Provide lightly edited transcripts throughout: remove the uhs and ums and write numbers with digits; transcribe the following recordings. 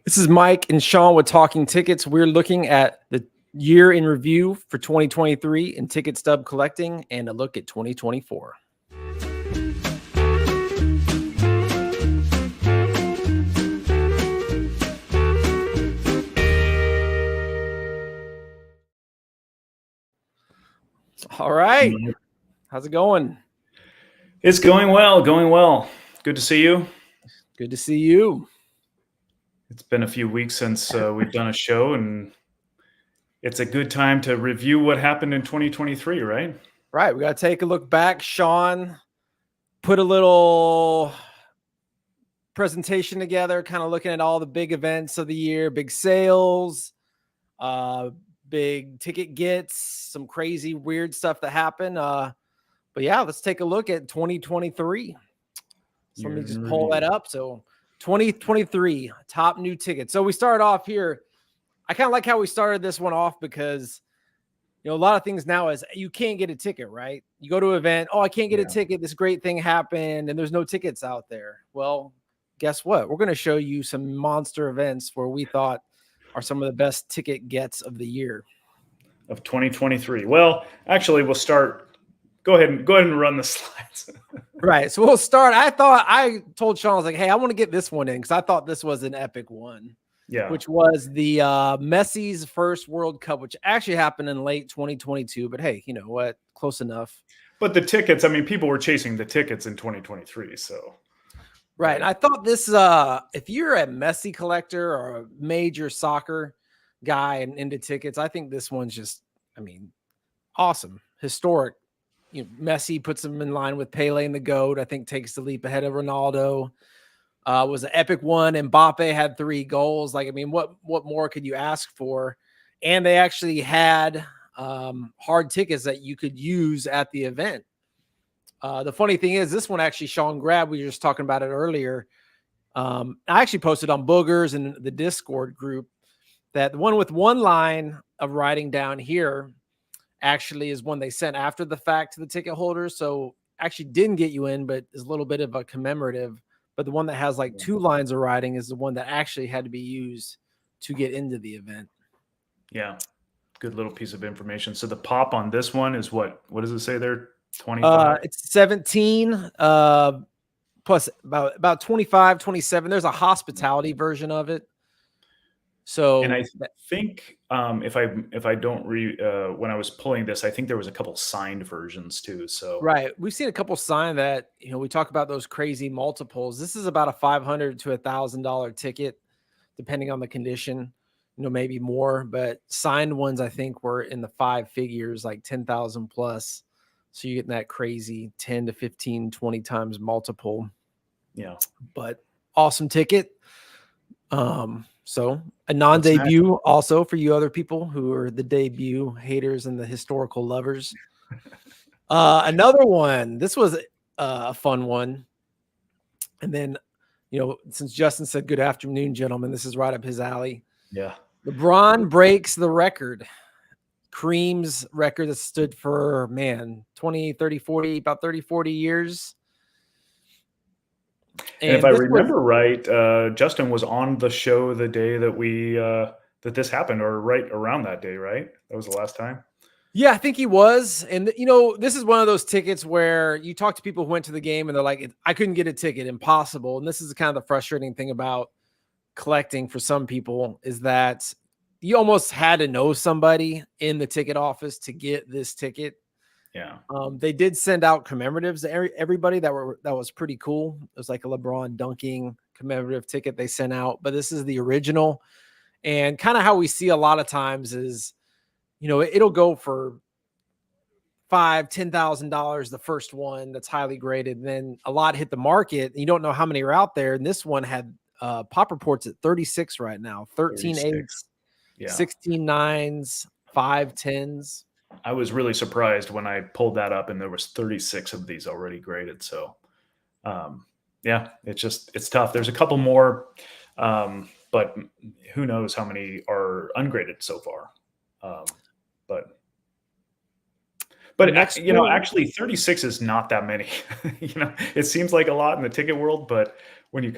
This is Mike and Sean with Talking Tickets. We're looking at the year in review for 2023 in ticket stub collecting and a look at 2024. All right. How's it going? It's going well, going well. Good to see you. Good to see you. It's been a few weeks since we've done a show, and it's a good time to review what happened in 2023, right? Right. We got to take a look back. Sean put a little presentation together, kind of looking at all the big events of the year, big sales, big ticket gets, some crazy, weird stuff that happened. But yeah, let's take a look at 2023. So let me just pull that up. So 2023 top new tickets. So we started off here. I kind of like how we started this one off because, you know, a lot of things now is you can't get a ticket, right? You go to an event. Oh, I can't get a ticket. This great thing happened and there's no tickets out there. Well, guess what? We're going to show you some monster events where we thought are some of the best ticket gets of the year of 2023. Well, actually, we'll start. Go ahead and run the slides. Right. So we'll start. I told Sean, I was like, hey, I want to get this one in because I thought this was an epic one. Yeah. Which was the Messi's first World Cup, which actually happened in late 2022. But hey, you know what? Close enough. But the tickets, I mean, people were chasing the tickets in 2023. So. Right. And I thought this, if you're a Messi collector or a major soccer guy and into tickets, I think this one's just, I mean, awesome. Historic. You know, Messi puts him in line with Pele and the GOAT. I think takes the leap ahead of Ronaldo. Was an epic one. Mbappe had 3 goals. Like, I mean, what more could you ask for? And they actually had hard tickets that you could use at the event. The funny thing is, this one actually Sean grabbed. We were just talking about it earlier. I actually posted on Boogers and the Discord group that the one with one line of writing down here actually is one they sent after the fact to the ticket holders. So actually didn't get you in, but is a little bit of a commemorative. But the one that has like 2 lines of writing is the one that actually had to be used to get into the event. Yeah. Good little piece of information. So the pop on this one is what does it say there? 25? It's 17 plus about 25, 27. There's a hospitality version of it. So, and I think if I don't when I was pulling this, I think there was a couple signed versions too. So right, we've seen a couple signed that, you know, we talk about those crazy multiples. This is about a $500 to $1,000 ticket, depending on the condition. You know, maybe more, but signed ones I think were in the 5 figures, like 10,000 plus. So you're getting that crazy 10 to 15, 20 times multiple. Yeah, but awesome ticket. So a non-debut also for you other people who are the debut haters and the historical lovers. Another one. This was a fun one. And then, you know, since Justin said good afternoon, gentlemen, this is right up his alley. Yeah. LeBron breaks the record. Kareem's record that stood for, 20, 30, 40, about 30, 40 years. And if I remember right, Justin was on the show the day that that this happened, or right around that day, right? That was the last time. Yeah, I think he was. And, you know, this is one of those tickets where you talk to people who went to the game and they're like, I couldn't get a ticket, impossible. And this is kind of the frustrating thing about collecting for some people is that you almost had to know somebody in the ticket office to get this ticket. Yeah. They did send out commemoratives to everybody that was pretty cool. It was like a LeBron dunking commemorative ticket they sent out, but this is the original. And kind of how we see a lot of times is, you know, it'll go for $5,000-$10,000 the first one that's highly graded. And then a lot hit the market. And you don't know how many are out there. And this one had pop reports at 36 right now, 13 8s, 16 9s, 5 10s. I was really surprised when I pulled that up and there was 36 of these already graded. So, yeah, it's tough. There's a couple more, but who knows how many are ungraded so far. But you know, actually 36 is not that many. You know, it seems like a lot in the ticket world, but when you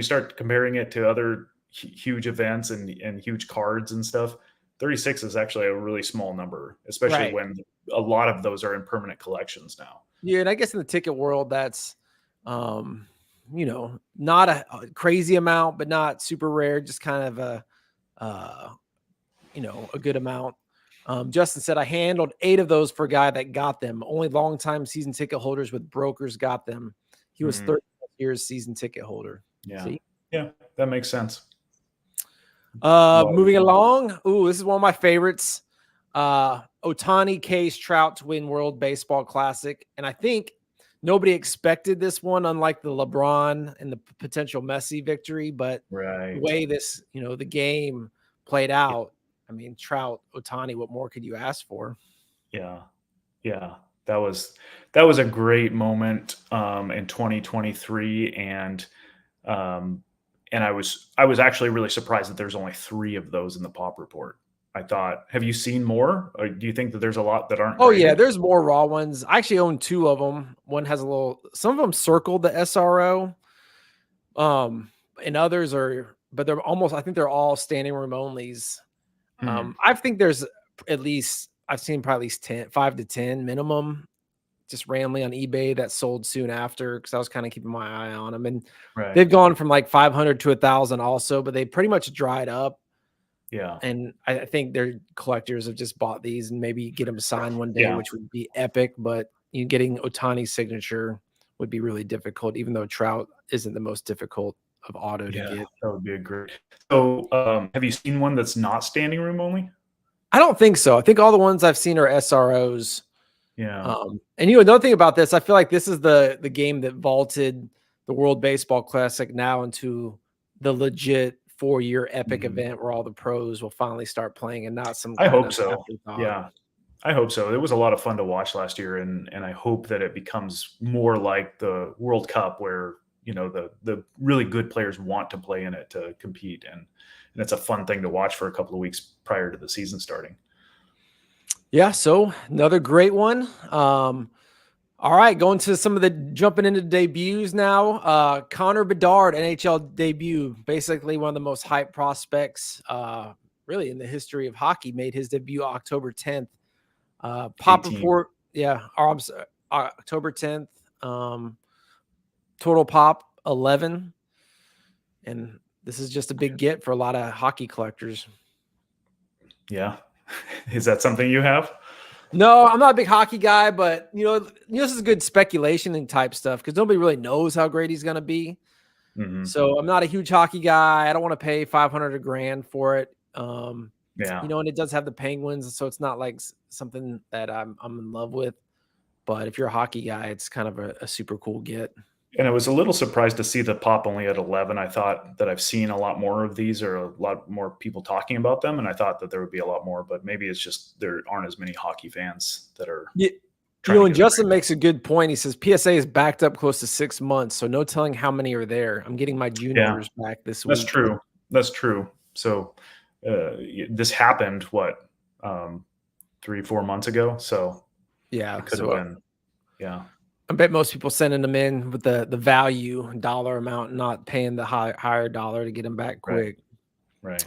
start comparing it to other huge events and huge cards and stuff. 36 is actually a really small number, especially when a lot of those are in permanent collections now. Yeah, and I guess in the ticket world, that's not a crazy amount, but not super rare, just kind of a good amount. Justin said, I handled 8 of those for a guy that got them. Only longtime season ticket holders with brokers got them. He was 30 years season ticket holder. Yeah. See? Yeah, that makes sense. Moving along. Ooh, this is one of my favorites. Ohtani case Trout to win World Baseball Classic. And I think nobody expected this one, unlike the LeBron and the potential Messi victory. But the way this, the game played out, I mean, Trout, Ohtani, what more could you ask for? Yeah. Yeah. That was a great moment in 2023. And I was actually really surprised that there's only 3 of those in the Pop Report. I thought, have you seen more? Or do you think that there's a lot that aren't? Oh, yeah, there's more raw ones. I actually own 2 of them. One has some of them circled the SRO. And others but they're I think they're all standing room onlys. I think there's I've seen probably at least 5 to 10 minimum, just randomly on eBay that sold soon after, because I was kind of keeping my eye on them. And they've gone from like 500 to 1,000 also, but they pretty much dried up. Yeah. And I think their collectors have just bought these and maybe get them signed one day, which would be epic. But getting Ohtani's signature would be really difficult, even though Trout isn't the most difficult of auto to get. That would be a great. So have you seen one that's not standing room only? I don't think so. I think all the ones I've seen are SROs. Yeah. And another thing about this, I feel like this is the game that vaulted the World Baseball Classic now into the legit 4-year epic event where all the pros will finally start playing and not some. I hope so. Yeah. I hope so. It was a lot of fun to watch last year, and I hope that it becomes more like the World Cup, where the really good players want to play in it to compete, and it's a fun thing to watch for a couple of weeks prior to the season starting. Yeah, so another great one. All right, going to some of the jumping into debuts now. Connor Bedard, NHL debut, basically one of the most hyped prospects really in the history of hockey, made his debut October 10th. Pop 18. Report, October 10th. Total pop 11. And this is just a big get for a lot of hockey collectors. Yeah. Is that something you have? No, I'm not a big hockey guy, but this is good speculation and type stuff because nobody really knows how great he's going to be. So I'm not a huge hockey guy. I don't want to pay $500 or $1,000 for it. And it does have the Penguins, so it's not like something that I'm in love with. But if you're a hockey guy, it's kind of a super cool get. And I was a little surprised to see the pop only at 11. I thought that I've seen a lot more of these, or a lot more people talking about them, and I thought that there would be a lot more, but maybe it's just there aren't as many hockey fans that are. Yeah. And Justin makes a good point. He says PSA is backed up close to 6 months, so no telling how many are there. I'm getting my juniors back this week. That's true. So this happened, 3-4 months ago? So yeah, it could have been. Yeah. I bet most people sending them in with the value dollar amount, not paying the higher dollar to get them back quick. Right.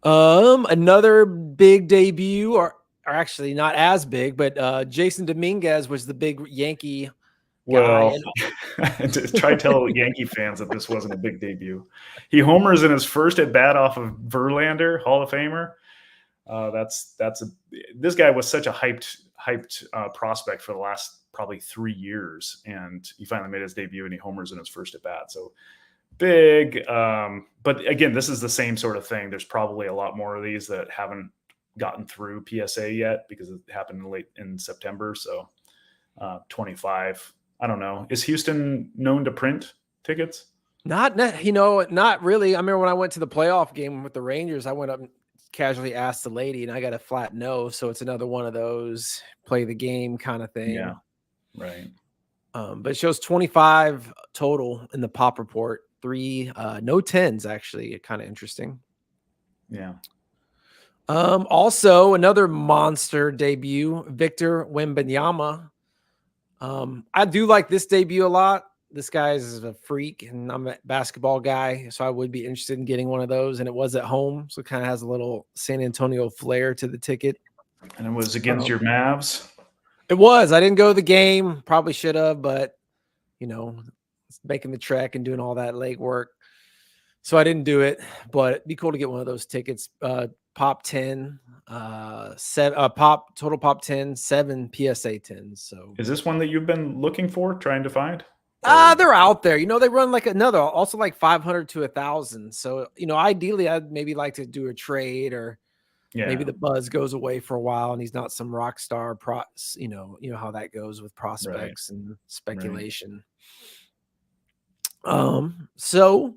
Another big debut, or actually not as big, but Jason Dominguez was the big Yankee guy. Try to tell Yankee fans that this wasn't a big debut. He homers in his first at bat off of Verlander, Hall of Famer. This guy was such a hyped prospect for the last probably 3 years, and he finally made his debut and he homers in his first at bat. So big. But again, this is the same sort of thing. There's probably a lot more of these that haven't gotten through PSA yet because it happened late in September. So 25. I don't know. Is Houston known to print tickets? Not really. I remember when I went to the playoff game with the Rangers, I went up and casually asked the lady, and I got a flat no. So it's another one of those play the game kind of thing. Yeah. Right. But it shows 25 total in the Pop Report. 3 no 10s, actually. Kind of interesting. Yeah. Also another monster debut, Victor Wembanyama. I do like this debut a lot. this guy's a freak, and I'm a basketball guy, so I would be interested in getting one of those. And it was at home, so it kind of has a little San Antonio flair to the ticket. And it was against your Mavs. It was. I didn't go to the game. Probably should have, but making the trek and doing all that leg work, so I didn't do it. But it'd be cool to get one of those tickets. Pop 10, total pop 10, 7 PSA 10s. So is this one that you've been looking for, trying to find? They're out there. They run like also like 500 to 1,000. So, ideally I'd maybe like to do a trade, or maybe the buzz goes away for a while and he's not some rock star you know how that goes with prospects and speculation. Right. So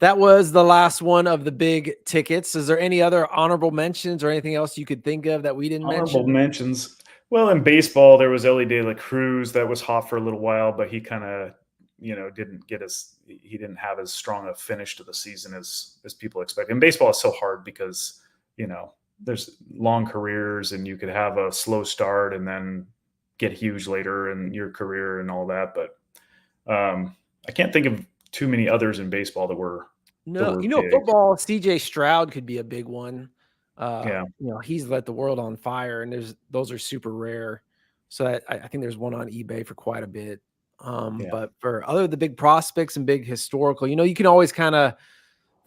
that was the last one of the big tickets. Is there any other honorable mentions or anything else you could think of that we didn't mention? Honorable mentions. Well, in baseball, there was Elly De La Cruz that was hot for a little while, but he kind of, he didn't have as strong a finish to the season as people expect. And baseball is so hard because, there's long careers and you could have a slow start and then get huge later in your career and all that. But I can't think of too many others in baseball that were. No, football, CJ Stroud could be a big one. He's let the world on fire, and those are super rare. So I think there's one on eBay for quite a bit. But for the big prospects and big historical, you can always kind of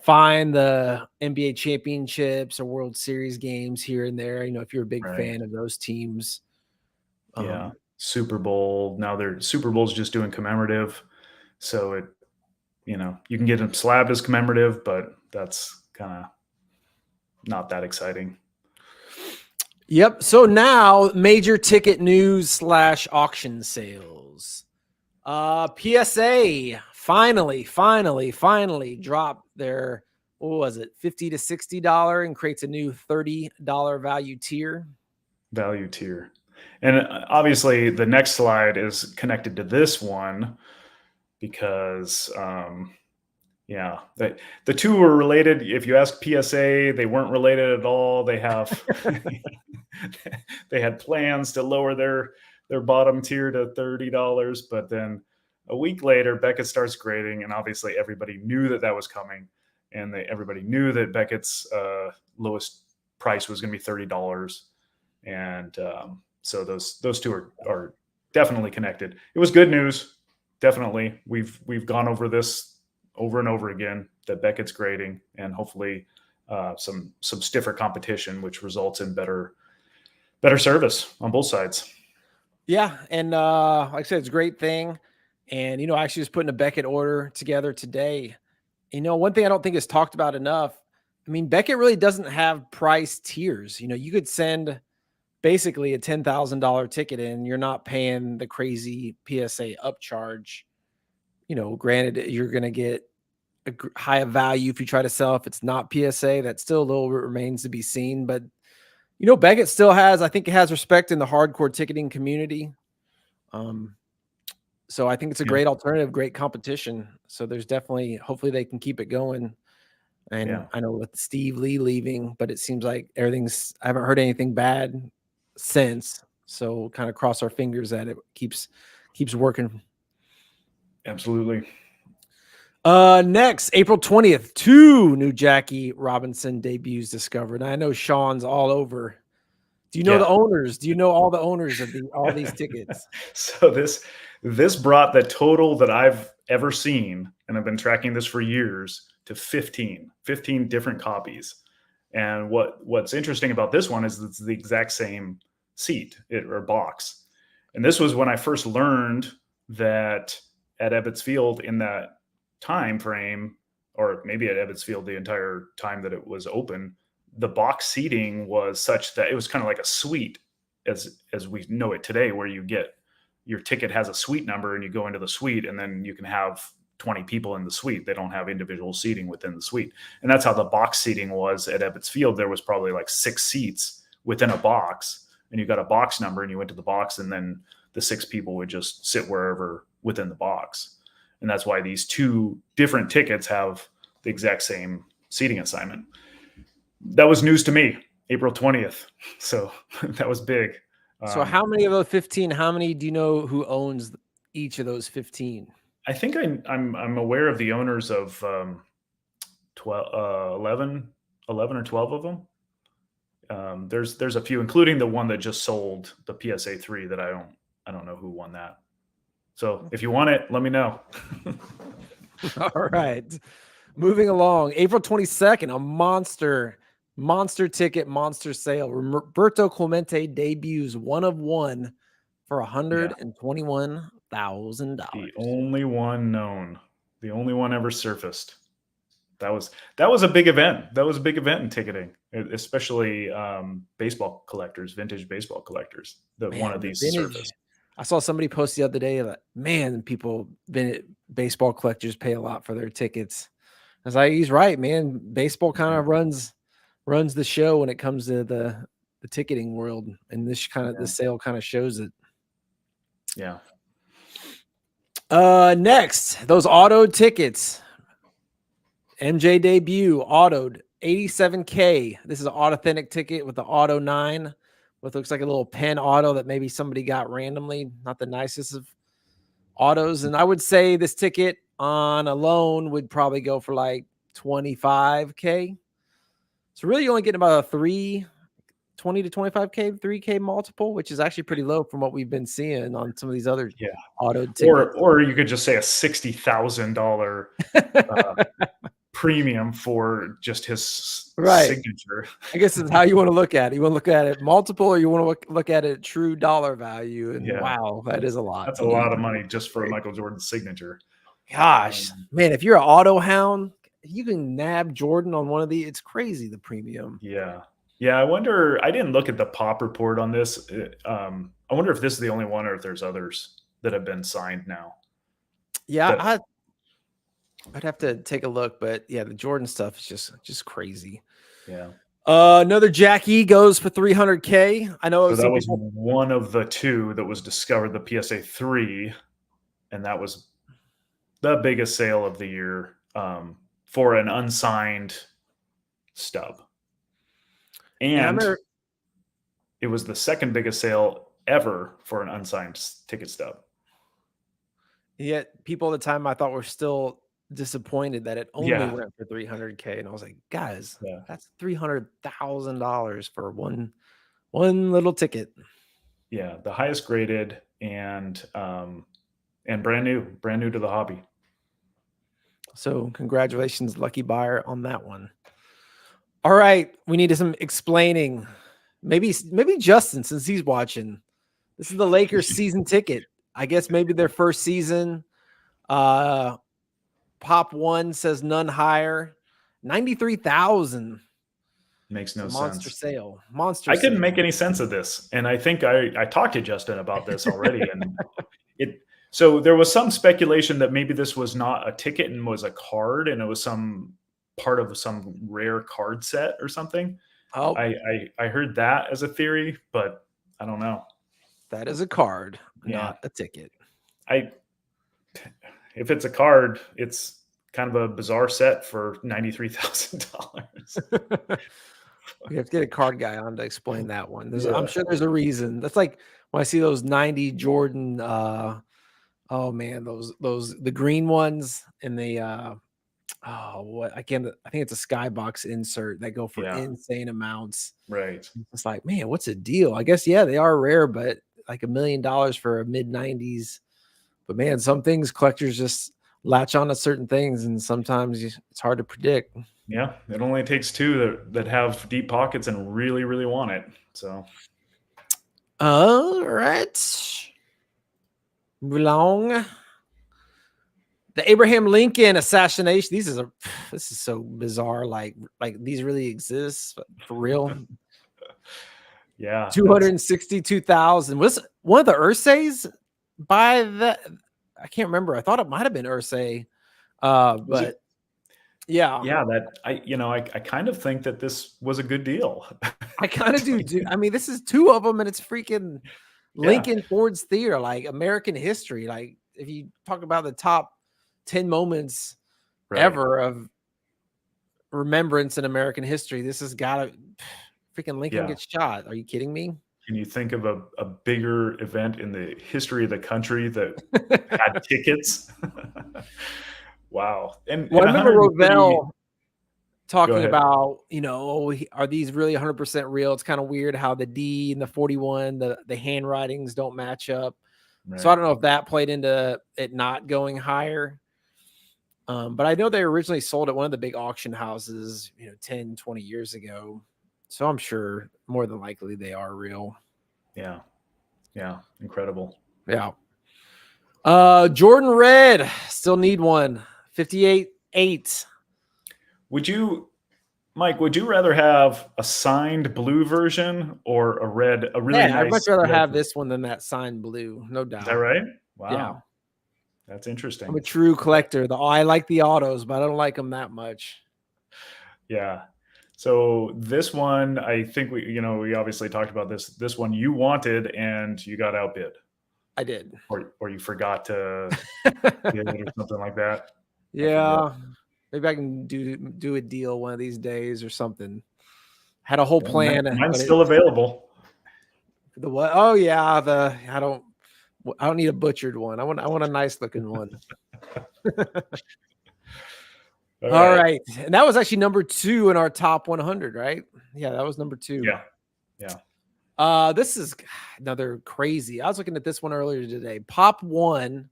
find the NBA championships or World Series games here and there. If you're a big fan of those teams. Super Bowl. Now Super Bowl's just doing commemorative. So it, you can get them slabbed as commemorative, but that's kind of not that exciting. Yep. So now major ticket news / auction sales. PSA finally dropped their, what was it, $50 to $60 and creates a new $30 value tier. And obviously the next slide is connected to this one because, the two were related. If you ask PSA, they weren't related at all. They have, they had plans to lower their bottom tier to $30, but then a week later, Beckett starts grading, and obviously everybody knew that was coming, and everybody knew that Beckett's lowest price was going to be $30, and so those two are definitely connected. It was good news, definitely. We've gone over this over and over again, that Beckett's grading, and hopefully some stiffer competition, which results in better service on both sides. Yeah, and like I said, it's a great thing. And, I actually was putting a Beckett order together today. One thing I don't think is talked about enough, Beckett really doesn't have price tiers. You could send basically a $10,000 ticket in. You're not paying the crazy PSA upcharge. Granted, you're going to get a high value if you try to sell. If it's not PSA, that still a little remains to be seen. But, Beckett still has respect in the hardcore ticketing community. So I think it's a great alternative, great competition. So there's definitely, hopefully they can keep it going. And I know with Steve Lee leaving, but it seems like I haven't heard anything bad since. So kind of cross our fingers that it keeps working. Absolutely. Next, April 20th, 2 new Jackie Robinson debuts discovered. I know Sean's all over. Do you know the owners? Do you know all the owners of all these tickets? So this brought the total that I've ever seen, and I've been tracking this for years, to 15 different copies. And what's interesting about this one is it's the exact same seat or box. And this was when I first learned that at Ebbets Field in that time frame, or maybe at Ebbets Field the entire time that it was open, the box seating was such that it was kind of like a suite as we know it today, where you get your ticket has a suite number and you go into the suite and then you can have 20 people in the suite. They don't have individual seating within the suite. And that's how the box seating was at Ebbets Field. There was probably like 6 seats within a box, and you got a box number and you went to the box, and then the 6 people would just sit wherever within the box. And that's why these 2 different tickets have the exact same seating assignment. That was news to me, April 20th. So that was big. So how many of those 15, how many do you know who owns each of those 15? I think I'm aware of the owners of 12, 11 or 12 of them. There's a few, including the one that just sold the PSA 3 that I don't know who won that. So if you want it, let me know. All right. Moving along. April 22nd, a monster ticket, monster sale. Roberto Clemente debuts 1 of 1 for Yeah, $121,000. the only one known, the only one ever surfaced. That was a big event. That was a big event in ticketing, especially baseball collectors, vintage baseball collectors. That one of Man, the these vintage. surfaced. I saw somebody post the other day that, man, baseball collectors pay a lot for their tickets. I was like, he's right, man. Baseball kind of runs the show when it comes to the ticketing world, and this sale kind of shows it. Yeah. Next, those auto tickets. MJ debut autoed 87K. This is an authentic ticket with the auto 9, with looks like a little pen auto that maybe somebody got randomly. Not the nicest of autos, and I would say this ticket on a loan would probably go for like 25K. So really, you're only getting about a 20 to 25K, 3K multiple, which is actually pretty low from what we've been seeing on some of these other auto tickets. Or you could just say a $60,000 premium for just his signature. I guess it's how you want to look at it. You want to look at it multiple, or you want to look at it true dollar value. And wow, that is a lot. That's a lot of money just for Michael Jordan's signature. Gosh, man, if you're an auto hound, you can nab Jordan on one of these. It's crazy, the premium. Yeah. I wonder, I didn't look at the pop report on this. I wonder if this is the only one or if there's others that have been signed now. Yeah, I'd have to take a look, but yeah, the Jordan stuff is just crazy. Yeah. Another Jackie goes for 300K. I know so that was one of the two that was discovered, the PSA 3, and that was the biggest sale of the year for an unsigned stub. And it was the second biggest sale ever for an unsigned ticket stub. Yet people at the time I thought were still disappointed that it only went for 300K, and I was like, guys, that's $300,000 for one little ticket. Yeah, the highest graded and brand new to the hobby. So congratulations, lucky buyer, on that one. All right, we need some explaining. Maybe Justin, since he's watching. This is the Lakers season ticket. I guess maybe their first season. Pop one says none higher. 93,000. Makes no sense. Monster sale. Monster. I couldn't make any sense of this, and I think I talked to Justin about this already, and so there was some speculation that maybe this was not a ticket and was a card, and it was some part of some rare card set or something. Oh, I heard that as a theory, but I don't know. That is a card, not a ticket. If it's a card, it's kind of a bizarre set for $93,000. We have to get a card guy on to explain that one. I'm sure there's a reason. That's like when I see those 90 Jordan. Oh man, the green ones and the I think it's a skybox insert that go for insane amounts. Right. It's like, man, what's a deal? I guess they are rare, but like $1 million for a mid-90s. But man, some things collectors just latch on to certain things, and sometimes it's hard to predict. Yeah, it only takes two that have deep pockets and really, really want it. So, all right, move along. The Abraham Lincoln assassination. This is so bizarre. Like these really exist for real. Yeah, 262,000. Was one of the Ursays by the? I can't remember. I thought it might have been Ursay, but yeah. That I kind of think that this was a good deal. I kind of do. I mean, this is two of them, and it's freaking Lincoln Ford's Theater, like American history. Like if you talk about the top 10 moments ever of remembrance in American history, this has got to freaking Lincoln gets shot. Are you kidding me? Can you think of a bigger event in the history of the country that had tickets? Wow. And Well, I remember 130. Rovell Go talking ahead. about, are these really 100% real? It's kind of weird how the D and the 41, the handwritings don't match up. So I Right. don't know if that played into it not going higher. But I know they originally sold at one of the big auction houses, 10, 20 years ago. So I'm sure more than likely they are real. Yeah. Yeah. Incredible. Yeah. Jordan Red, still need one. 58-8. Mike, would you rather have a signed blue version or a really Yeah, I'd much nice rather red have version? this one than that signed blue, no Is that doubt. right? Yeah. Wow. That's I'm interesting. a true collector. I like the autos, but I don't like them that much. Yeah. So this one, I think we obviously talked about this. This one you wanted and you got outbid, I did. or you forgot to bid or something like that. I forget. Yeah. Maybe I can do a deal one of these days or something. Had a whole Yeah, plan, mine's but still available. the what? Oh yeah, I don't need a butchered one. I want a nice looking one. All All right. right. And that was actually number 2 in our top 100, right? Yeah, that was number 2. Yeah. Yeah. This is another crazy. I was looking at this one earlier today. Pop 1,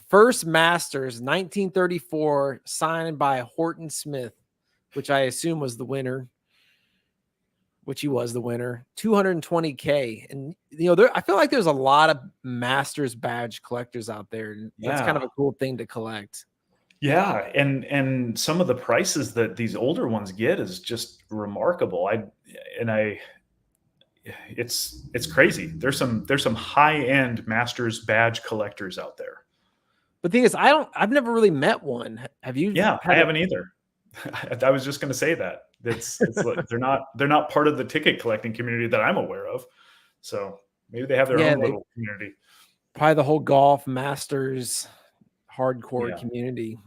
first Masters, 1934, signed by Horton Smith, which I assume was the winner. Which he was the winner, $220K. And I feel like there's a lot of Masters badge collectors out there. And that's kind of Yeah. a cool thing to collect. Yeah, and some of the prices that these older ones get is just remarkable. It's crazy. There's some high-end Masters badge collectors out there. But the thing is, I've never really met one. Have you? Yeah, I haven't either. I was just going to say that. It's like they're not part of the ticket collecting community that I'm aware of. So maybe they have their Yeah, own little community. probably the whole golf Masters hardcore Yeah, community.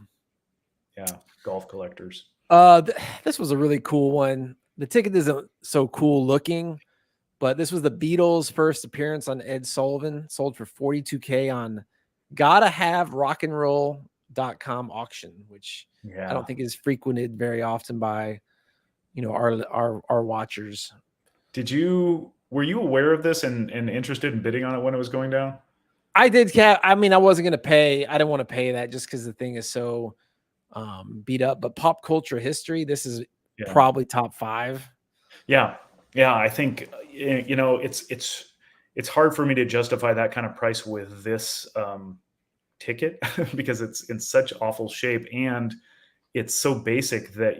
yeah, golf collectors. This was a really cool one. The ticket isn't so cool looking, but this was the Beatles' first appearance on Ed Sullivan, sold for $42K on gottahaverockandroll.com auction, which I don't Yeah. think is frequented very often by our watchers. Were you aware of this and interested in bidding on it when it was going down? I did. I mean, I wasn't going to pay. I didn't want to pay that just because the thing is so beat up. But pop culture history, this is probably top 5. Yeah, yeah. I think it's hard for me to justify that kind of price with this ticket because it's in such awful shape and it's so basic that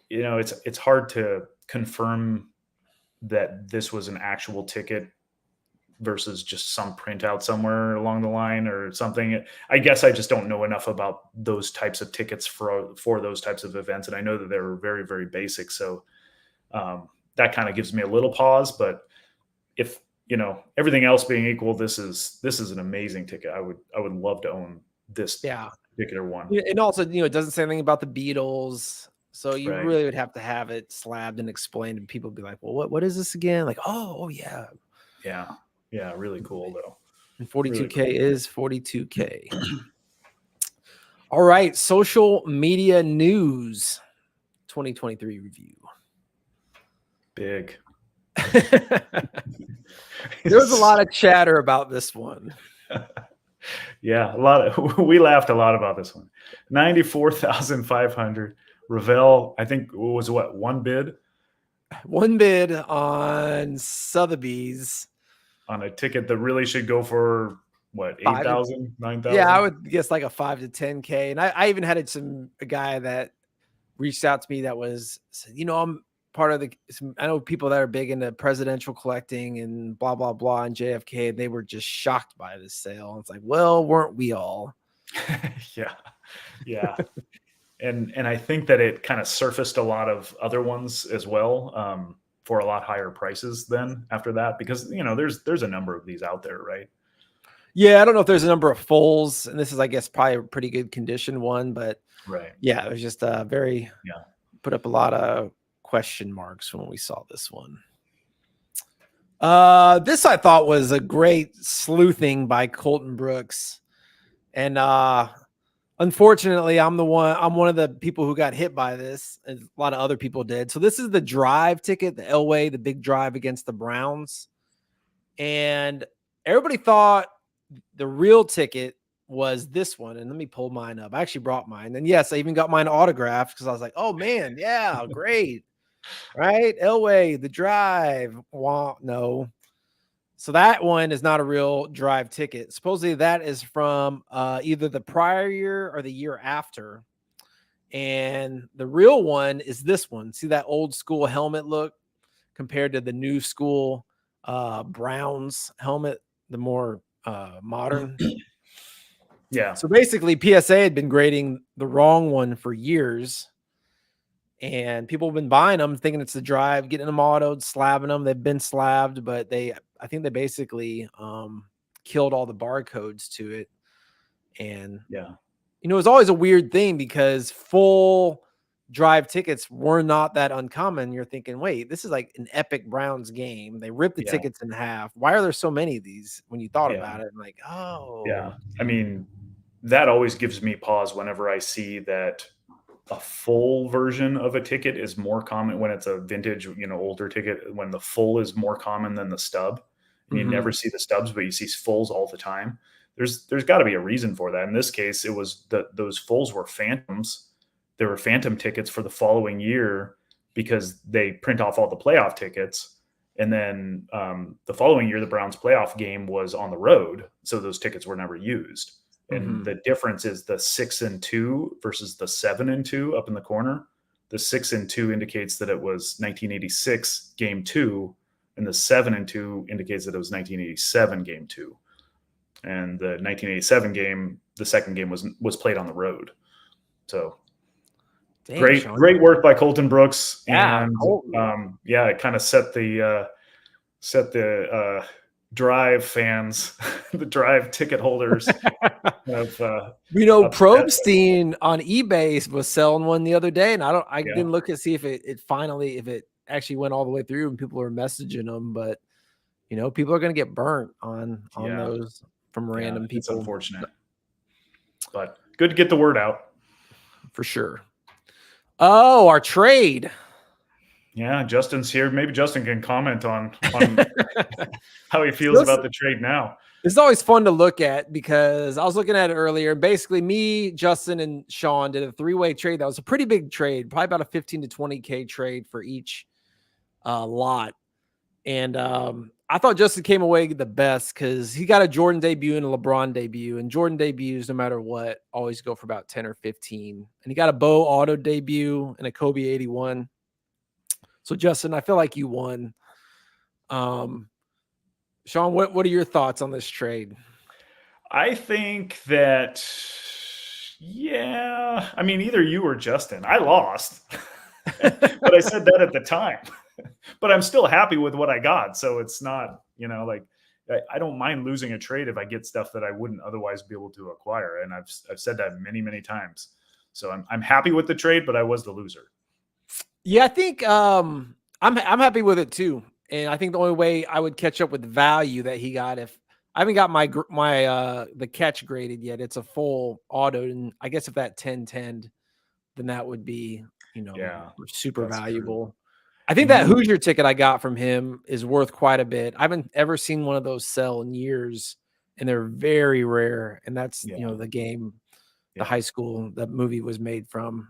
it's hard to confirm that this was an actual ticket versus just some printout somewhere along the line or something. I guess I just don't know enough about those types of tickets for those types of events. And I know that they're very, very basic. So that kind of gives me a little pause, but if, everything else being equal, this is an amazing ticket. I would love to own this particular one. And also, it doesn't say anything about the Beatles. So you Right. really would have to have it slabbed and explained, and people would be like, well, what is this again? Like, oh yeah. Yeah. Yeah. Really cool though. And 42K is 42K. All right. Social media news 2023 review. Big. There was a lot of chatter about this one. Yeah, we laughed a lot about this one. 94,500. Ravel, I think was one bid? One bid on Sotheby's. On a ticket that really should go for what, 8,000, 9,000? Yeah, I would guess like a 5 to 10K. And I even had a guy that reached out to me that said, I'm part of I know people that are big into presidential collecting and blah, blah, blah, and JFK, and they were just shocked by this sale. It's like, well, weren't we all? Yeah. Yeah. And I think that it kind of surfaced a lot of other ones as well, for a lot higher prices then after that, because, there's a number of these out there, right? Yeah. I don't know if there's a number of fulls, and this is, I guess, probably a pretty good condition one, but right. Yeah, it was just put up a lot of question marks when we saw this one. This I thought was a great sleuthing by Colton Brooks. And unfortunately, I'm one of the people who got hit by this. A lot of other people did. So this is the drive ticket, the Elway, the big drive against the Browns. And everybody thought the real ticket was this one. And let me pull mine up. I actually brought mine. And yes, I even got mine autographed because I was like, oh man, yeah, great. Right? Elway, the drive. No. So that one is not a real drive ticket. Supposedly that is from either the prior year or the year after. And the real one is this one. See that old school helmet look compared to the new school Browns helmet, the more modern. Yeah. So basically PSA had been grading the wrong one for years. And people have been buying them, thinking it's the drive, getting them autoed, slabbing them. They've been slabbed, but I think they basically killed all the barcodes to it. And yeah, it's always a weird thing because full drive tickets were not that uncommon. You're thinking, wait, this is like an epic Browns game. They ripped the tickets in half. Why are there so many of these? When you thought about it, I'm like, oh, yeah. I mean, that always gives me pause whenever I see that a full version of a ticket is more common when it's a vintage, older ticket, when the full is more common than the stub. And you never see the stubs, but you see fulls all the time. There's got to be a reason for that. In this case, it was those fulls were phantoms. There were phantom tickets for the following year because they print off all the playoff tickets. And then the following year, the Browns playoff game was on the road. So those tickets were never used. And the difference is the 6-2 versus the 7-2 up in the corner. The 6-2 indicates that it was 1986 game 2, and the 7-2 indicates that it was 1987 game 2. And the 1987 game, the second game was played on the road. So great work by Colton Brooks. Yeah, and it kind of set the drive fans, the drive ticket holders. Probstein on eBay was selling one the other day, and I didn't look to see if it actually went all the way through and people were messaging them, but people are going to get burnt on those from random people. It's unfortunate, but good to get the word out for sure. Oh, our trade. Yeah, Justin's here. Maybe Justin can comment on how he feels about the trade now. It's always fun to look at because I was looking at it earlier. Basically, me, Justin, and Sean did a 3-way trade. That was a pretty big trade, probably about a 15 to 20K trade for each lot. And I thought Justin came away the best because he got a Jordan debut and a LeBron debut. And Jordan debuts, no matter what, always go for about 10 or 15. And he got a Bo auto debut and a Kobe 81. So, Justin, I feel like you won. Sean, what are your thoughts on this trade? I think that, I mean, either you or Justin. I lost, but I said that at the time. But I'm still happy with what I got. So it's not, I don't mind losing a trade if I get stuff that I wouldn't otherwise be able to acquire. And I've said that many, many times. So I'm happy with the trade, but I was the loser. Yeah, I think I'm happy with it too. And I think the only way I would catch up with the value that he got, if I haven't got my the catch graded yet, it's a full auto, and I guess if that 10-10, then that would be super valuable. True. I think that Hoosier ticket I got from him is worth quite a bit. I haven't ever seen one of those sell in years, and they're very rare. And that's the game, the high school that movie was made from.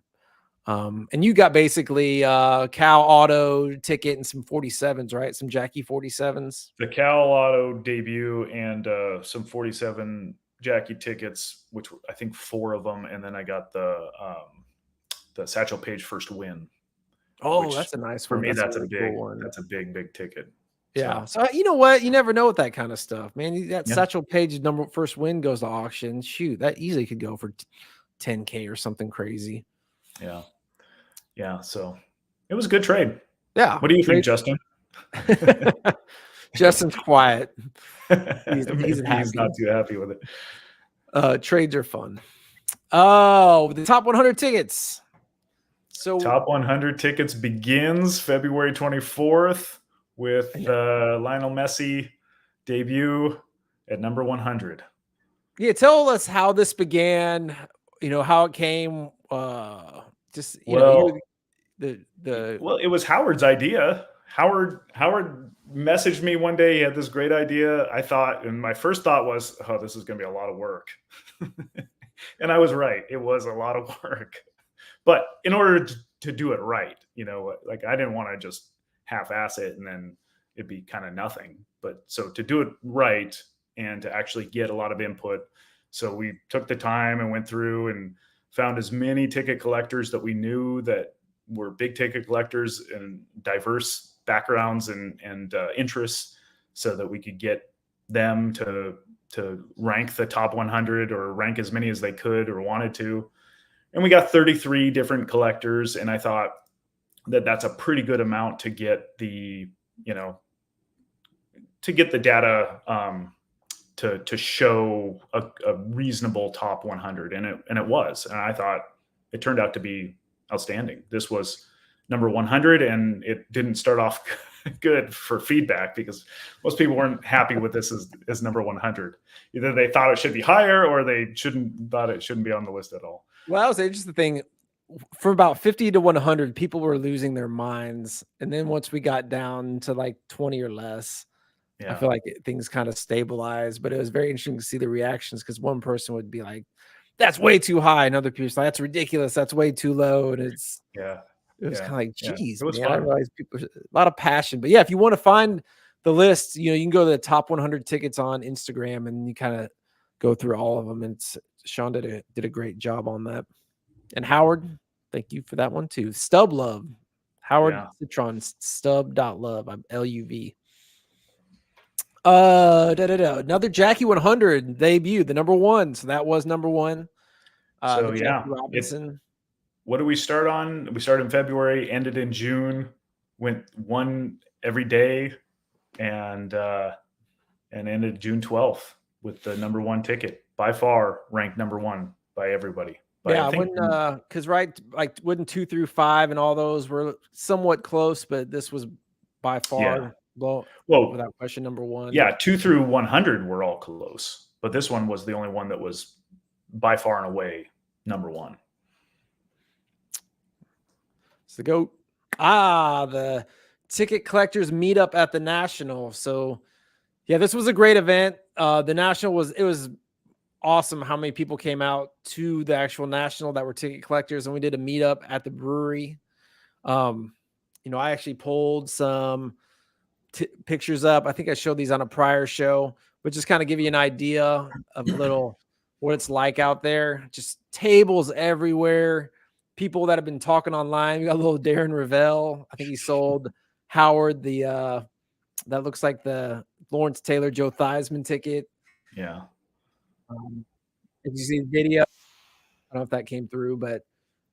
And you got basically Cal auto ticket and some 47s, right? Some Jackie 47s. The Cal auto debut and some 47 Jackie tickets, which I think 4 of them, and then I got the Satchel Paige first win. Oh, that's a nice one. For me, that's a big cool one. That's a big ticket. Yeah. So you know what? You never know with that kind of stuff, man. That Satchel Paige first win goes to auction. Shoot, that easily could go for 10K or something crazy. Yeah. So it was a good trade. Yeah. What do you think, Justin? Justin's quiet. He's not too happy with it. Trades are fun. Oh, the top 100 tickets. So top 100 tickets begins February 24th with Lionel Messi debut at number 100. Yeah, tell us how this began. How it came. Just Well, the well, it was Howard's idea. Howard messaged me one day. He had this great idea. I thought, and my first thought was, "Oh, this is going to be a lot of work," and I was right. It was a lot of work, but in order to do it right, like I didn't want to just half-ass it and then it'd be kind of nothing. But so to do it right and to actually get a lot of input, so we took the time and went through and found as many ticket collectors that we knew that were big ticket collectors and diverse backgrounds and interests, so that we could get them to rank the top 100 or rank as many as they could or wanted to. And we got 33 different collectors. And I thought that that's a pretty good amount to get the, to get the data to show a reasonable top 100. And it was. And I thought it turned out to be outstanding. This was number 100, and it didn't start off good for feedback because most people weren't happy with this as number 100. Either they thought it should be higher or they thought it shouldn't be on the list at all. Well, that was interesting thing. From about 50 to 100, people were losing their minds. And then once we got down to like 20 or less, I feel like things kind of stabilized. But it was very interesting to see the reactions, because one person would be like, "That's way too high," and other people like, "That's ridiculous. That's way too low." And it was kind of like, geez, man, I realized people, a lot of passion. But yeah, if you want to find the list, you can go to the top 100 tickets on Instagram and you kind of go through all of them. And Sean did a great job on that. And Howard, thank you for that one too. Stub love. Howard Citron, stub.love. I'm LUV. Another Jackie 100 debut, the number one. So that was number one. So Jackie Robinson. What do we start on? We started in February, ended in June, went one every day, and ended June 12th with the number one ticket, by far ranked number one by everybody. But because wouldn't 2 through 5 and all those were somewhat close, but this was by far without question number one. Yeah, 2 through 100 were all close, but this one was the only one that was by far and away number one. It's the GOAT. The ticket collectors meet up at the National. So yeah, this was a great event. The National was awesome how many people came out to the actual National that were ticket collectors, and we did a meetup at the brewery. I actually pulled some pictures up. I think I showed these on a prior show, but just kind of give you an idea of what it's like out there. Just tables everywhere. People that have been talking online. We got a little Darren Ravel. I think he sold Howard that looks like the Lawrence Taylor, Joe Theismann ticket. Yeah. Did you see the video? I don't know if that came through, but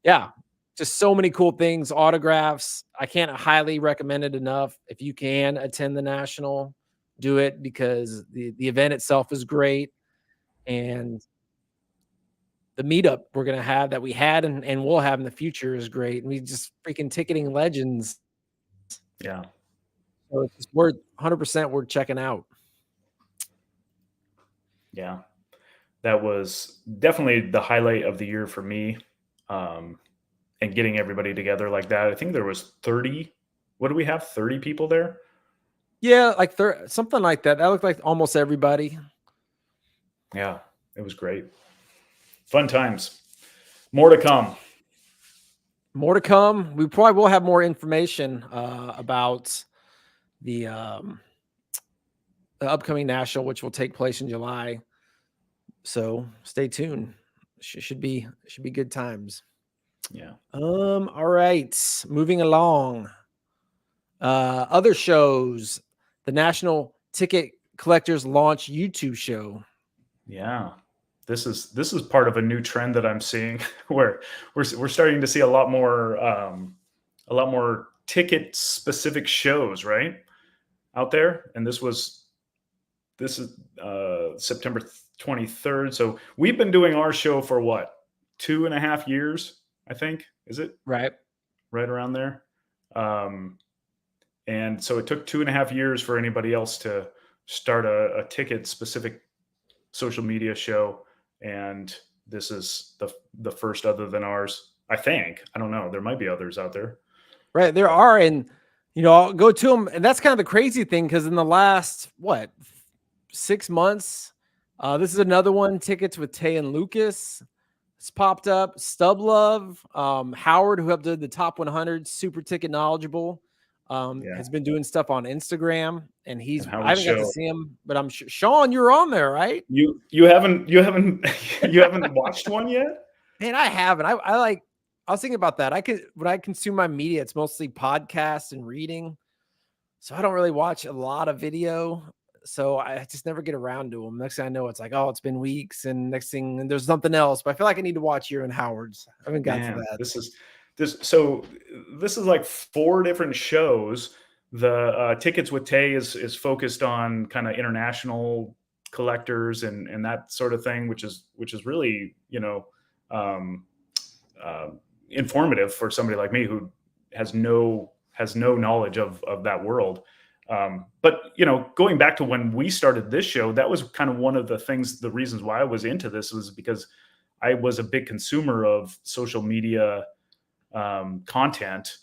yeah, just so many cool things, autographs. I can't highly recommend it enough. If you can attend the National, do it, because the event itself is great. And the meetup we're going to have that we had and we'll have in the future is great. And we just freaking ticketing legends. Yeah. So it's just worth 100% worth checking out. Yeah. That was definitely the highlight of the year for me. And getting everybody together like that. I think there was 30. What do we have? 30 people there? Yeah, like something like that. That looked like almost everybody. Yeah, it was great. Fun times. More to come. More to come. We probably will have more information about the upcoming National, which will take place in July. So stay tuned. Should be good times. Yeah. All right. Moving along. Other shows. The National Ticket Collectors Launch YouTube show. Yeah. This is part of a new trend that I'm seeing where we're starting to see a lot more ticket specific shows, right? Out there. And this is September 23rd. So we've been doing our show for what? 2.5 years, I think. Is it? Right around there. And so it took 2.5 years for anybody else to start a ticket specific social media show. And this is the first other than ours, I think. I don't know. There might be others out there. Right. There are. And, I'll go to them. And that's kind of the crazy thing, because in the last, 6 months, this is another one, Tickets with Tay and Lucas. It's popped up. Stub Love, Howard, who helped do the top 100, super ticket knowledgeable, has been doing stuff on Instagram, and I haven't got to see him, but I'm sure Sean, you're on there, right? You haven't you haven't watched one yet? Man, I haven't. I was thinking about that. When I consume my media, it's mostly podcasts and reading, so I don't really watch a lot of video. So I just never get around to them. Next thing I know, it's like, oh, it's been weeks, and next thing, and there's something else. But I feel like I need to watch you and Howard's. I haven't got to that. This is like 4 different shows. The Tickets with Tay is focused on kind of international collectors and that sort of thing, which is really, informative for somebody like me who has no knowledge of that world. But going back to when we started this show, that was kind of one of the reasons why I was into this, was because I was a big consumer of social media content,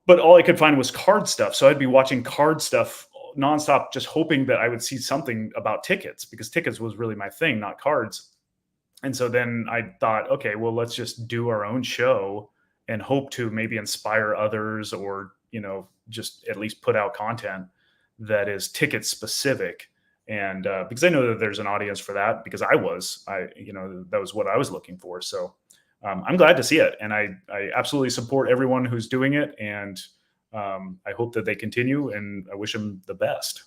but all I could find was card stuff. So I'd be watching card stuff nonstop, just hoping that I would see something about tickets, because tickets was really my thing, not cards. And so then I thought, okay, well, let's just do our own show and hope to maybe inspire others, or just at least put out content that is ticket specific. And because I know that there's an audience for that, because that was what I was looking for. So I'm glad to see it. And I absolutely support everyone who's doing it. And I hope that they continue, and I wish them the best.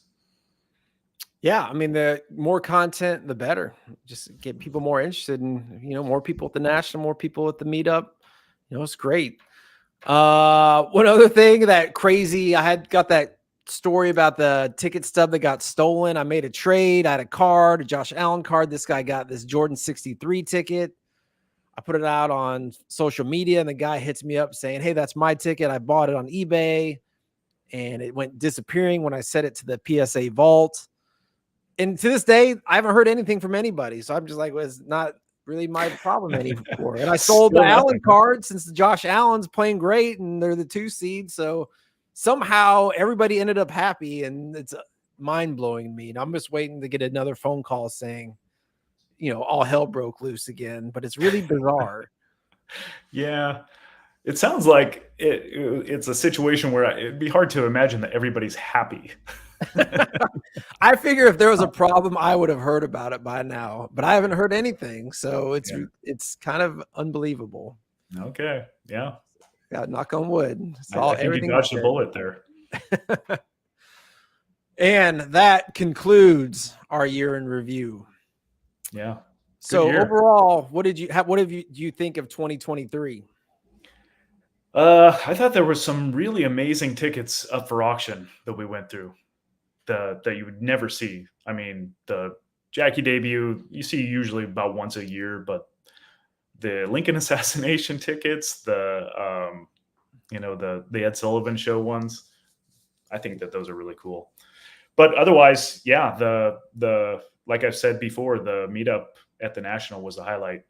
Yeah. I mean, the more content, the better. Just get people more interested in, more people at the national, more people at the meetup. It's great. One other thing that crazy, I had got that story about the ticket stub that got stolen. I made a trade. I had a card, a Josh Allen card. This guy got this Jordan 63 ticket. I put it out on social media, and the guy hits me up saying, hey, that's my ticket. I bought it on eBay, and it went disappearing when I set it to the PSA vault. And to this day, I haven't heard anything from anybody. So I'm just like, well, it's not really my problem anymore. And I sold the Allen card, since the Josh Allen's playing great and they're the 2 seed. So somehow everybody ended up happy, and it's mind blowing to me. And I'm just waiting to get another phone call saying, all hell broke loose again, but it's really bizarre. Yeah. It sounds like it's a situation where it'd be hard to imagine that everybody's happy. I figure if there was a problem, I would have heard about it by now, but I haven't heard anything. So it's kind of unbelievable. Okay. Yeah. Knock on wood. I think you dodged a bullet there. And that concludes our year in review. Yeah. So overall, what do you think of 2023? I thought there were some really amazing tickets up for auction that we went through that you would never see. I mean, the Jackie debut, you see usually about once a year, but the Lincoln assassination tickets, the Ed Sullivan show ones, I think that those are really cool. But otherwise, yeah, the like I've said before, the meetup at the National was the highlight.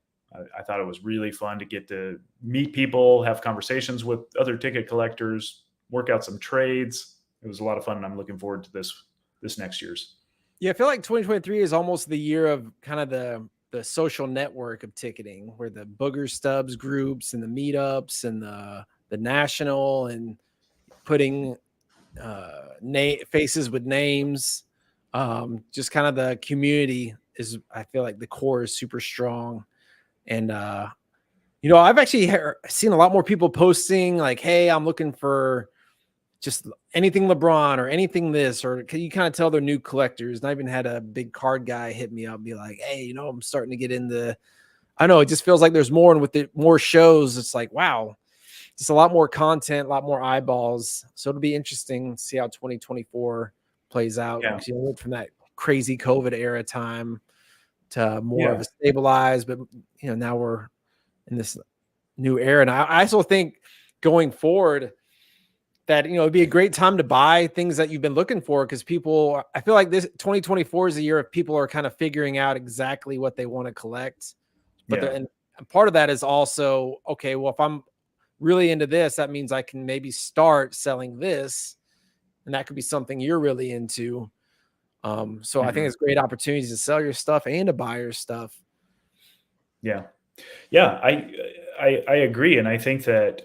I thought it was really fun to get to meet people, have conversations with other ticket collectors, work out some trades. It was a lot of fun, and I'm looking forward to this next year's. Yeah, I feel like 2023 is almost the year of kind of the social network of ticketing, where the Booger Stubs groups and the meetups and the National, and putting faces with names. Just kind of the community is, I feel like the core is super strong. And, I've actually seen a lot more people posting like, hey, I'm looking for just anything LeBron or anything this, or you kind of tell they're new collectors. And I even had a big card guy hit me up and be like, hey, I'm starting to get into, I know it just feels like there's more, and with the more shows, it's like, wow, just a lot more content, a lot more eyeballs. So it'll be interesting to see how 2024 plays out. Yeah. Because went from that crazy COVID era time to more of a stabilized, but now we're in this new era. And I also think going forward, that, it'd be a great time to buy things that you've been looking for, because I feel like this 2024 is a year of people are kind of figuring out exactly what they want to collect. But Yeah. and part of that is also, okay, well, if I'm really into this, that means I can maybe start selling this, and that could be something you're really into. So I think it's great opportunities to sell your stuff and to buy your stuff. Yeah. Yeah, I agree, and I think that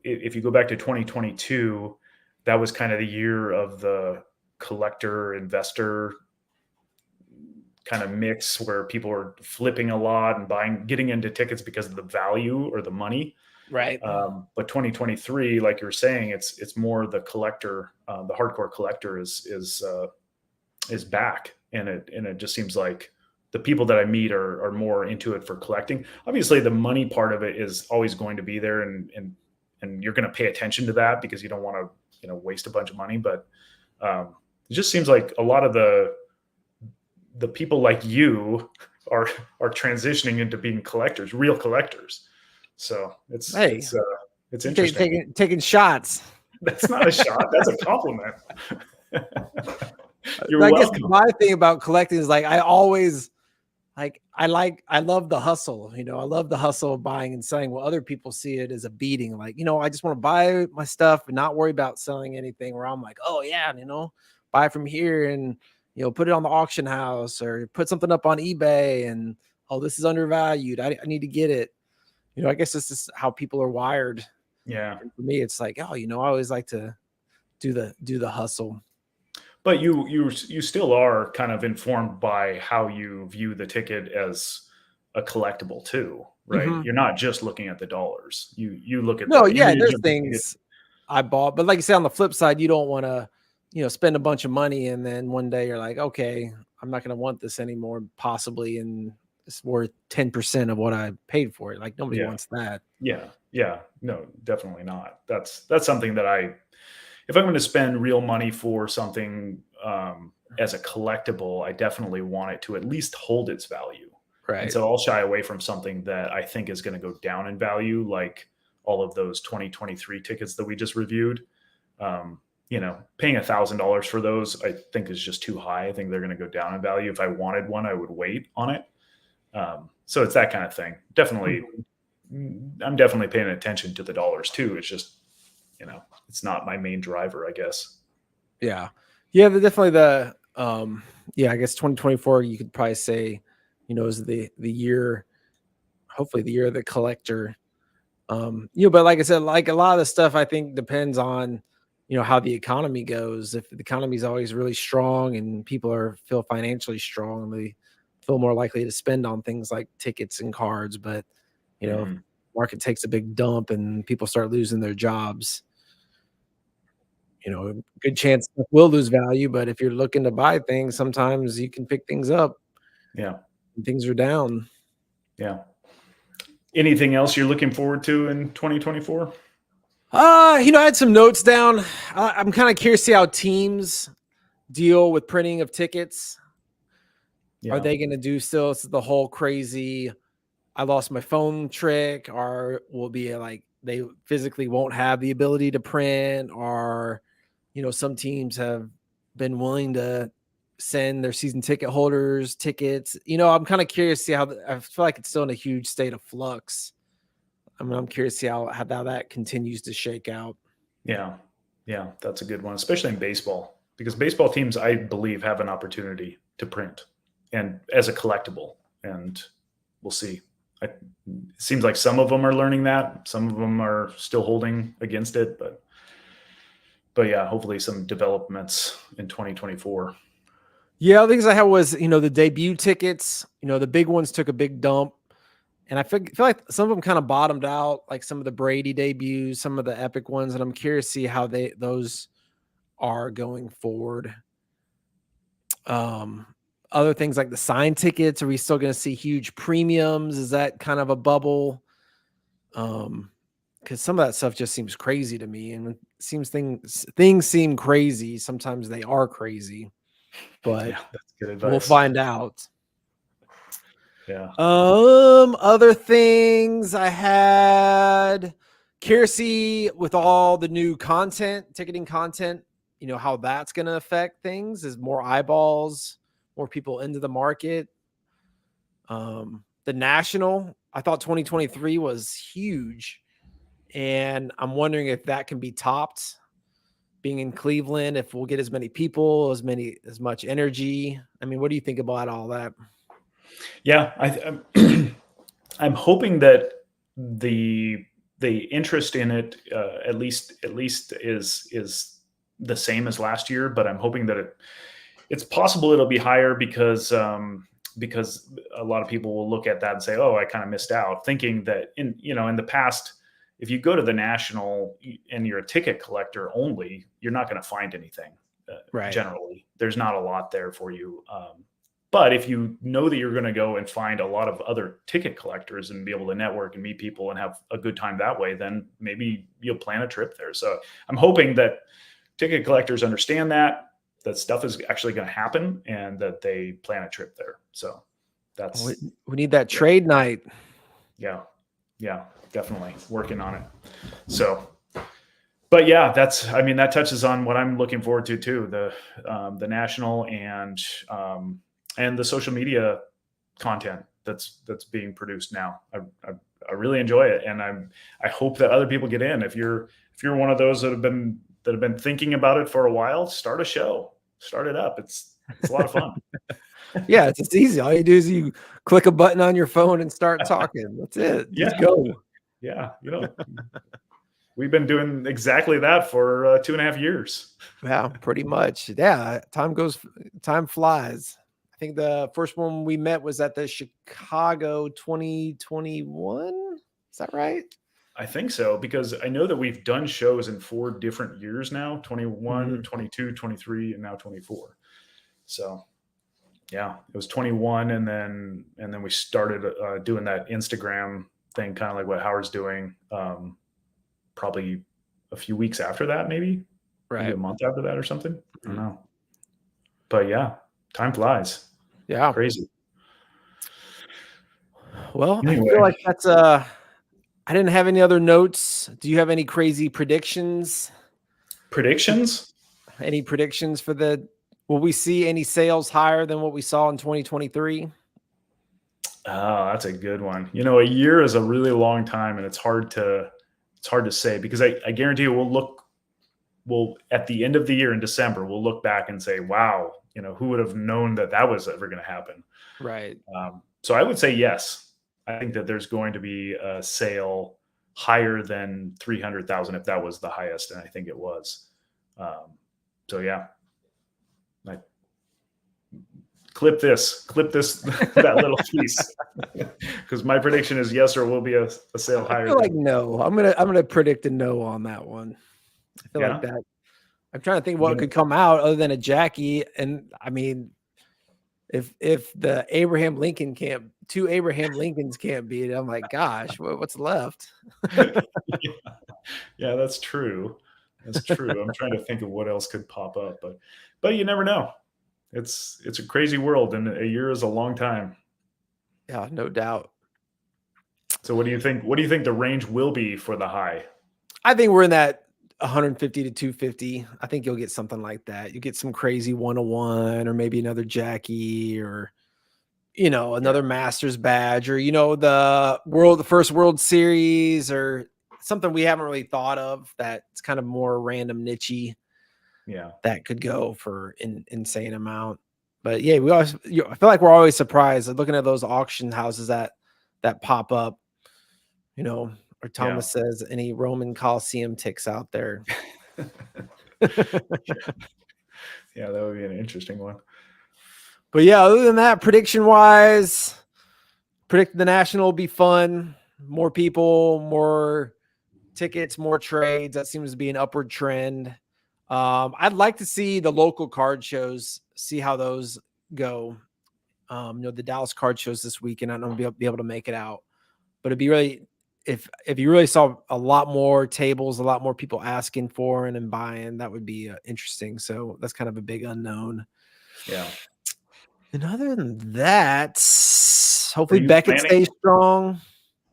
if you go back to 2022, that was kind of the year of the collector investor kind of mix, where people were flipping a lot and getting into tickets because of the value or the money. Right. But 2023, like you were saying, it's more the collector, the hardcore collector is back, and it just seems like the people that I meet are more into it for collecting. Obviously, the money part of it is always going to be there, and you're going to pay attention to that because you don't want to waste a bunch of money. But it just seems like a lot of the people like you are transitioning into being collectors, real collectors. So it's interesting. Taking shots. That's not a shot. That's a compliment. You're I welcome. guess my thing about collecting is like, I always I love the hustle. I love the hustle of buying and selling. Well, other people see it as a beating. Like, I just want to buy my stuff and not worry about selling anything, where I'm like, oh yeah, buy from here and, put it on the auction house or put something up on eBay and, oh, this is undervalued. I need to get it. I guess this is how people are wired. Yeah. And for me, it's like, oh, I always like to do the hustle. But you still are kind of informed by how you view the ticket as a collectible too, right? Mm-hmm. You're not just looking at the dollars. You look at there's things I bought, but like you say, on the flip side, you don't want to, spend a bunch of money and then one day you're like, okay, I'm not going to want this anymore, possibly, and it's worth 10% of what I paid for it. Like, nobody wants that. Yeah, no, definitely not. That's something that if I'm going to spend real money for something as a collectible, I definitely want it to at least hold its value. Right. And so I'll shy away from something that I think is going to go down in value, like all of those 2023 tickets that we just reviewed. Paying $1,000 for those, I think, is just too high. I think they're going to go down in value. If I wanted one, I would wait on it. So it's that kind of thing. Definitely, I'm definitely paying attention to the dollars too. It's just, it's not my main driver, I guess. Yeah. Definitely I guess 2024, you could probably say, is the year, hopefully the year of the collector. But like I said, like a lot of the stuff, I think, depends on, how the economy goes. If the economy is always really strong and people feel financially strong, they feel more likely to spend on things like tickets and cards. But, market takes a big dump and people start losing their jobs, a good chance will lose value. But if you're looking to buy things, sometimes you can pick things up. Yeah. When things are down. Yeah. Anything else you're looking forward to in 2024? I had some notes down. I'm kind of curious to see how teams deal with printing of tickets. Yeah. Are they going to do still the whole crazy, I lost my phone trick, or will be like they physically won't have the ability to print, or, some teams have been willing to send their season ticket holders tickets. I'm kind of curious to see how I feel like it's still in a huge state of flux. I'm curious to see how that continues to shake out. Yeah, that's a good one, especially in baseball, because baseball teams, I believe, have an opportunity to print and as a collectible, and we'll see. It seems like some of them are learning that. Some of them are still holding against it, but yeah, hopefully some developments in 2024. Yeah, the things I had was, the debut tickets, the big ones took a big dump. And I feel like some of them kind of bottomed out, like some of the Brady debuts, some of the epic ones. And I'm curious to see how those are going forward. Other things like the sign tickets, are we still going to see huge premiums? Is that kind of a bubble? Because some of that stuff just seems crazy to me, and it seems things seem crazy. Sometimes they are crazy, but that's good advice. We'll find out. Yeah. Other things I had Curious to see with all the new content, ticketing content, how that's going to affect things. Is more eyeballs, more people into the market. The National, I thought 2023 was huge, and I'm wondering if that can be topped. Being in Cleveland, if we'll get as many people, as much energy. I mean, what do you think about all that? Yeah, I'm hoping that the interest in it at least is the same as last year, but I'm hoping that it's possible it'll be higher because a lot of people will look at that and say, "Oh, I kind of missed out," thinking that in the past, if you go to the National and you're a ticket collector only, you're not going to find anything. Right. Generally, there's not a lot there for you. But if you know that you're going to go and find a lot of other ticket collectors and be able to network and meet people and have a good time that way, then maybe you'll plan a trip there. So I'm hoping that ticket collectors understand that stuff is actually going to happen and that they plan a trip there. So we need that trade night. Yeah, definitely working on it. So, but yeah, that touches on what I'm looking forward to too. The National and the social media content that's being produced now. I really enjoy it, and I hope that other people get in. If you're one of those that have been thinking about it for a while, start a show, start it up. It's a lot of fun. Yeah, it's easy. All you do is you click a button on your phone and start talking. That's it. Just go. Yeah, we've been doing exactly that for 2.5 years. Yeah, pretty much. Yeah, time flies. I think the first one we met was at the Chicago 2021. Is that right? I think so, because I know that we've done shows in 4 different years now, 21, 22, 23, and now 24. So yeah, it was 21. And then we started doing that Instagram thing, kind of like what Howard's doing, probably a few weeks after that, maybe a month after that or something. I don't know. But yeah, time flies. Yeah. Crazy. Well, anyway. I feel like that's I didn't have any other notes. Do you have any crazy predictions? Any predictions for will we see any sales higher than what we saw in 2023? Oh, that's a good one. A year is a really long time, and it's hard to say, because I guarantee you we'll at the end of the year in December, we'll look back and say, wow, who would have known that was ever going to happen? Right. So I would say yes. I think that there's going to be a sale higher than 300,000 if that was the highest, and I think it was. So yeah, clip this that little piece, because my prediction is yes, or will be a sale higher. I feel like no. I'm gonna predict a no on that one. I feel like that. I'm trying to think what could come out other than a Jackie, and I mean, if the Abraham Lincoln two Abraham Lincolns can't beat it, I'm like, gosh, what's left? Yeah, that's true. That's true. I'm trying to think of what else could pop up, but you never know. It's a crazy world, and a year is a long time. Yeah, no doubt. So what do you think? What do you think the range will be for the high? I think we're in that 150 to 250. I think you'll get something like that. You get some crazy 101, or maybe another Jackie, or another Masters badge, or the first World Series, or something we haven't really thought of that's kind of more random, niche-y. Yeah, that could go for an insane amount. But yeah, I feel like we're always surprised looking at those auction houses that pop up, or Thomas says, any Roman Coliseum ticks out there. Yeah, that would be an interesting one. But yeah, other than that, prediction wise, predict the National will be fun. More people, more tickets, more trades. That seems to be an upward trend. I'd like to see the local card shows, see how those go. The Dallas card shows this weekend. I don't know if be able to make it out, but it'd be really, if you really saw a lot more tables, a lot more people asking for and buying, that would be interesting. So that's kind of a big unknown. Yeah. And other than that, hopefully Beckett stays strong.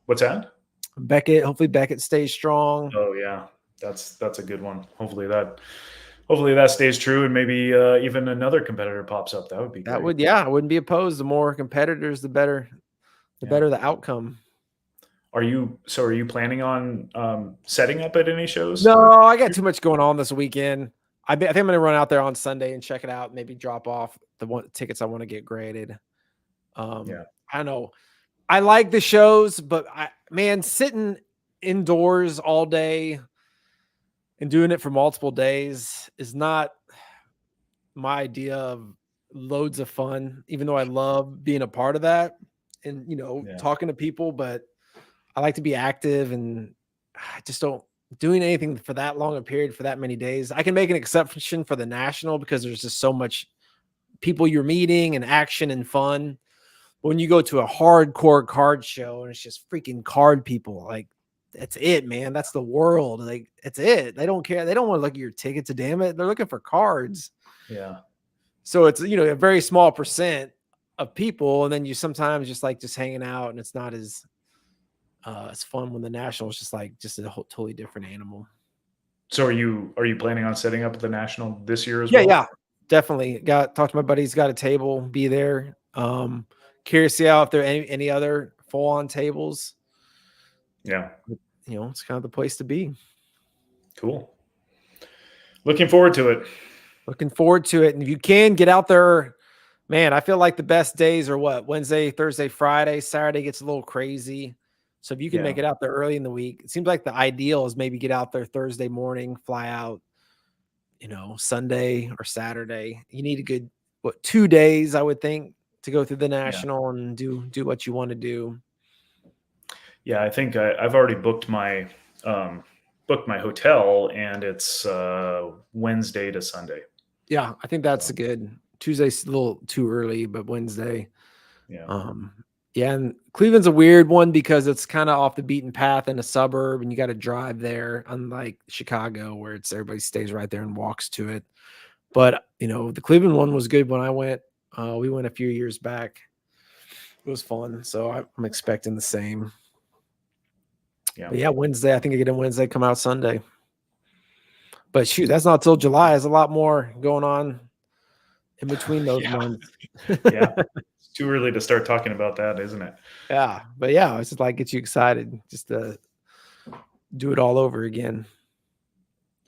What's that? Beckett. Hopefully Beckett stays strong. Oh yeah, that's a good one. Hopefully that stays true, and maybe even another competitor pops up. That would be That great. would, yeah, I wouldn't be opposed. The more competitors, the better. The Yeah. better the outcome. Are you planning on setting up at any shows? No, I got too much going on this weekend. I think I'm going to run out there on Sunday and check it out. Maybe drop off the tickets I want to get graded. Yeah. I don't know. I like the shows, but man, sitting indoors all day and doing it for multiple days is not my idea of loads of fun, even though I love being a part of that and, talking to people, but I like to be active and I just don't doing anything for that long a period for that many days. I can make an exception for the national because there's just so much people you're meeting and action and fun. But when you go to a hardcore card show and it's just freaking card people, like that's it, man. That's the world. Like it's it. They don't care. They don't want to look at your tickets, damn it. They're looking for cards. Yeah. So it's, a very small percent of people. And then you sometimes just hanging out and it's not as fun when the national is just a totally different animal. So are you planning on setting up at the national this year as well? well? Yeah, definitely. Talk to my buddies, got a table, be there. Curious to see if there are any other full on tables. Yeah. It's kind of the place to be. Cool. Looking forward to it. And if you can get out there, man, I feel like the best days are Wednesday, Thursday, Friday. Saturday gets a little crazy. So if you can make it out there early in the week, it seems like the ideal is maybe get out there Thursday morning, fly out, Sunday or Saturday. You need a good 2 days, I would think, to go through the national and do what you want to do. Yeah, I think I've already booked my hotel, and it's Wednesday to Sunday. Yeah, I think that's good. Tuesday's a little too early, but Wednesday. Yeah. Yeah, and Cleveland's a weird one because it's kind of off the beaten path in a suburb, and you got to drive there, unlike Chicago, where everybody stays right there and walks to it. But the Cleveland one was good when I went. We went a few years back. It was fun, so I'm expecting the same. Yeah. But yeah, Wednesday. I think I get in Wednesday, come out Sunday. But shoot, that's not till July. There's a lot more going on in between those months. Yeah. It's too early to start talking about that, isn't it? Yeah. But yeah, it's just get you excited just to do it all over again.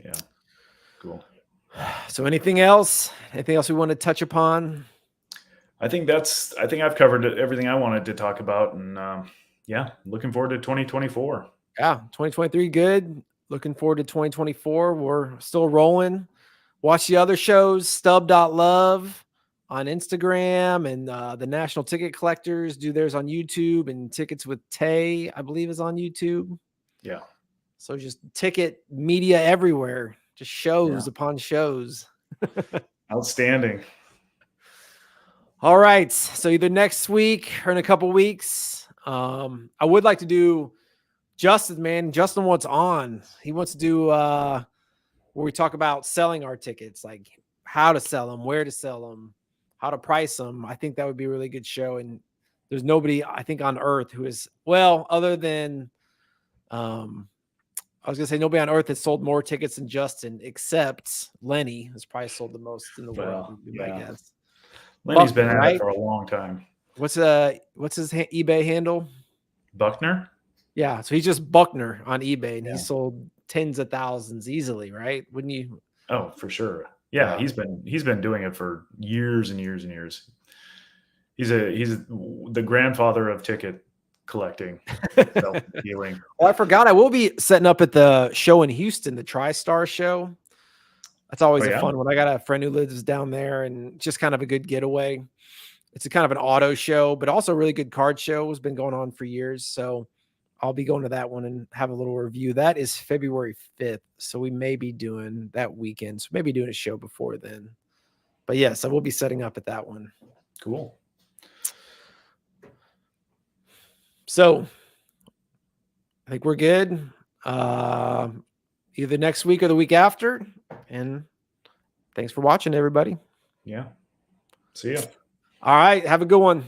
Yeah. Cool. So anything else? Anything else we want to touch upon? I think I've covered everything I wanted to talk about. And looking forward to 2024. Yeah. 2023, good. Looking forward to 2024. We're still rolling. Watch the other shows, stub.love on Instagram, and the National Ticket Collectors do theirs on YouTube, and Tickets with Tay, I believe, is on YouTube. Yeah. So just ticket media everywhere, just shows upon shows. Outstanding. All right. So either next week or in a couple weeks, I would like to do Justin, man. Justin wants on. He wants to do where we talk about selling our tickets, like how to sell them, where to sell them, how to price them. I think that would be a really good show. And there's nobody, I think, on earth who is, other than, I was going to say nobody on earth has sold more tickets than Justin, except Lenny has probably sold the most in the world. I guess. Lenny's been at it for a long time. What's his eBay handle? Buckner? Yeah, so he's just Buckner on eBay, and he sold tens of thousands easily, right? Wouldn't you? Oh, for sure. Yeah, he's been doing it for years and years and years. He's the grandfather of ticket collecting, self-dealing. Well, I forgot I will be setting up at the show in Houston, the TriStar show. That's always a fun one. I got a friend who lives down there, and just kind of a good getaway. It's a kind of an auto show, but also a really good card show. It's been going on for years, so I'll be going to that one and have a little review. That is February 5th, so we may be doing that weekend. So maybe doing a show before then. But yes, I will be setting up at that one. Cool. So I think we're good. Either next week or the week after. And thanks for watching, everybody. Yeah. See ya. All right. Have a good one.